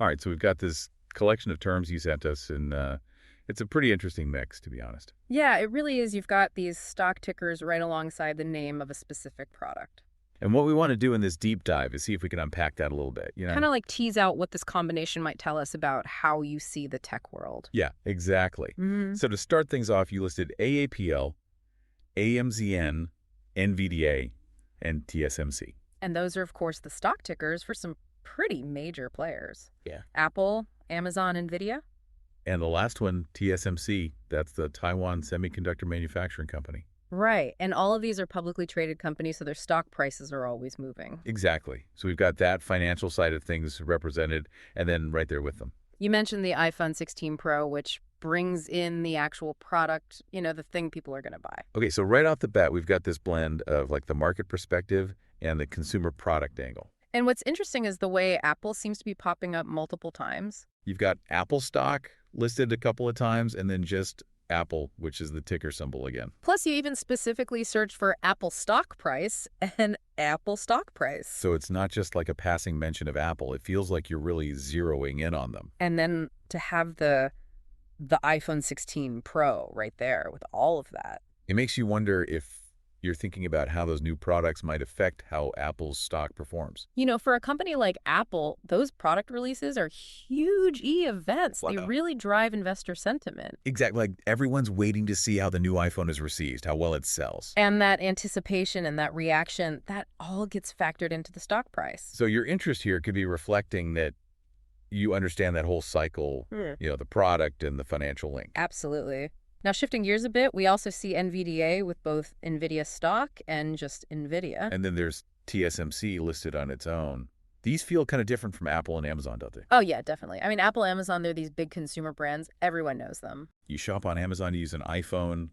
All right, so we've got this collection of terms you sent us, and it's a pretty interesting mix, to be honest. Yeah, it really is. You've got these stock tickers right alongside the name of a specific product. And what we want to do in this deep dive is see if we can unpack that a little bit, you know? Kind of like tease out what this combination might tell us about how you see the tech world. Yeah, exactly. So to start things off, you listed AAPL, AMZN, NVDA, and TSMC. And those are, of course, the stock tickers for some pretty major players. Yeah. Apple, Amazon, NVIDIA. And the last one, TSMC, that's the Taiwan Semiconductor Manufacturing Company. Right. And all of these are publicly traded companies, so their stock prices are always moving. Exactly. So we've got that financial side of things represented, and then right there with them. You mentioned the iPhone 16 Pro, which brings in the actual product, the thing people are going to buy. Okay, so right off the bat, we've got this blend of like the market perspective and the consumer product angle. And what's interesting is the way Apple seems to be popping up multiple times. You've got Apple stock listed a couple of times, and then just Apple, which is the ticker symbol again. Plus, you even specifically search for Apple stock price and Apple stock price. So it's not just like a passing mention of Apple. It feels like you're really zeroing in on them. And then to have the iPhone 16 Pro right there with all of that. It makes you wonder if you're thinking about how those new products might affect how Apple's stock performs. For a company like Apple, those product releases are huge events. Wow. They really drive investor sentiment. Exactly. Like everyone's waiting to see how the new iPhone is received, how well it sells. And that anticipation and that reaction, that all gets factored into the stock price. So your interest here could be reflecting that you understand that whole cycle, the product and the financial link. Absolutely. Now, shifting gears a bit, we also see NVDA with both NVIDIA stock and just NVIDIA. And then there's TSMC listed on its own. These feel kind of different from Apple and Amazon, don't they? Oh, yeah, definitely. I mean, Apple, Amazon, they're these big consumer brands. Everyone knows them. You shop on Amazon, you use an iPhone.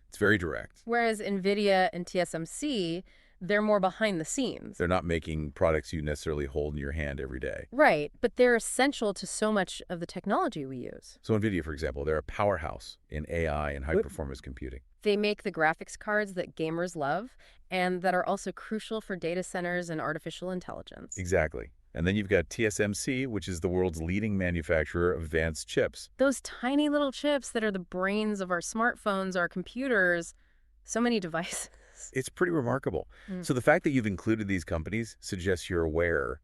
It's very direct. Whereas NVIDIA and TSMC, they're more behind the scenes. They're not making products you necessarily hold in your hand every day. Right, but they're essential to so much of the technology we use. So NVIDIA, for example, they're a powerhouse in AI and high-performance computing. They make the graphics cards that gamers love and that are also crucial for data centers and artificial intelligence. Exactly. And then you've got TSMC, which is the world's leading manufacturer of advanced chips. Those tiny little chips that are the brains of our smartphones, our computers, so many devices. It's pretty remarkable. So the fact that you've included these companies suggests you're aware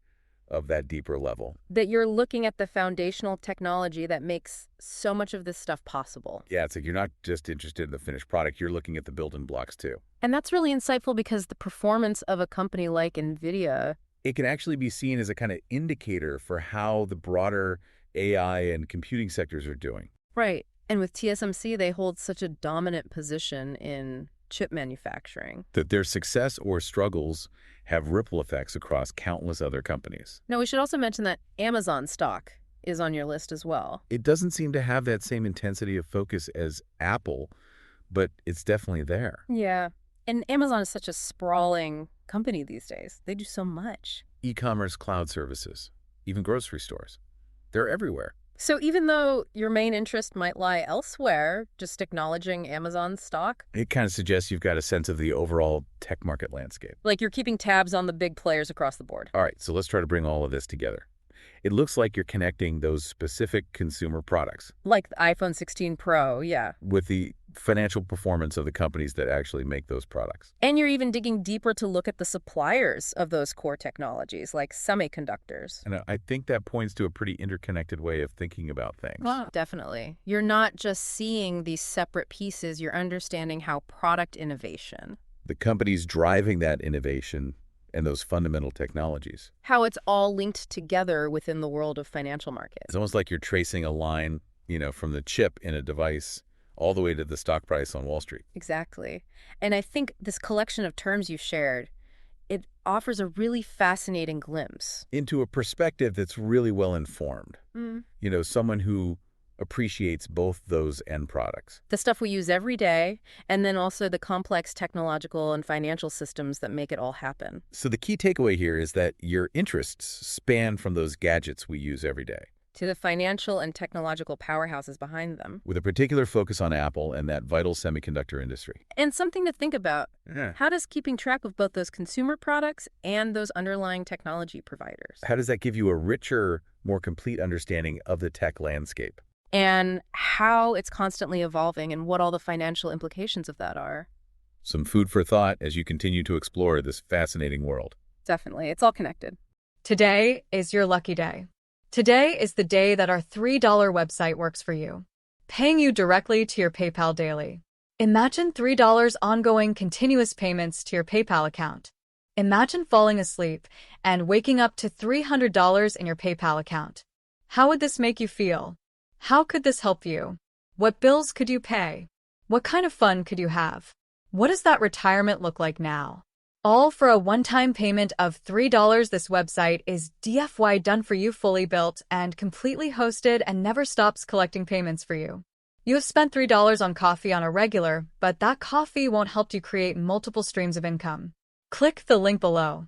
of that deeper level. That you're looking at the foundational technology that makes so much of this stuff possible. Yeah, it's like you're not just interested in the finished product, you're looking at the building blocks too. And that's really insightful because the performance of a company like NVIDIA, it can actually be seen as a kind of indicator for how the broader AI and computing sectors are doing. Right. And with TSMC, they hold such a dominant position in chip manufacturing. That their success or struggles have ripple effects across countless other companies. Now, we should also mention that Amazon stock is on your list as well. It doesn't seem to have that same intensity of focus as Apple, but it's definitely there. Yeah. And Amazon is such a sprawling company these days. They do so much. E-commerce, cloud services, even grocery stores. They're everywhere. So even though your main interest might lie elsewhere, just acknowledging Amazon's stock? It kind of suggests you've got a sense of the overall tech market landscape. Like you're keeping tabs on the big players across the board. All right, so let's try to bring all of this together. It looks like you're connecting those specific consumer products. Like the iPhone 16 Pro, yeah. With the financial performance of the companies that actually make those products. And you're even digging deeper to look at the suppliers of those core technologies, like semiconductors. And I think that points to a pretty interconnected way of thinking about things. Wow. Definitely. You're not just seeing these separate pieces, you're understanding how product innovation, the companies driving that innovation and those fundamental technologies. how it's all linked together within the world of financial markets. It's almost like you're tracing a line, from the chip in a device all the way to the stock price on Wall Street. Exactly. And I think this collection of terms you shared, it offers a really fascinating glimpse. Into a perspective that's really well informed. Someone who appreciates both those end products. The stuff we use every day, and then also the complex technological and financial systems that make it all happen. So the key takeaway here is that your interests span from those gadgets we use every day, to the financial and technological powerhouses behind them. with a particular focus on Apple and that vital semiconductor industry. And something to think about. Yeah. How does keeping track of both those consumer products and those underlying technology providers? How does that give you a richer more complete understanding of the tech landscape. And how it's constantly evolving and what all the financial implications of that are. Some food for thought as you continue to explore this fascinating world. Definitely. It's all connected. Today is your lucky day. Today is the day that our $3 website works for you, paying you directly to your PayPal daily. Imagine $3 ongoing continuous payments to your PayPal account. Imagine falling asleep and waking up to $300 in your PayPal account. How would this make you feel? How could this help you? What bills could you pay? What kind of fun could you have? What does that retirement look like now? All for a one-time payment of $3. This website is DFY done for you, fully built and completely hosted, and never stops collecting payments for you. You have spent $3 on coffee on a regular, but that coffee won't help you create multiple streams of income. Click the link below.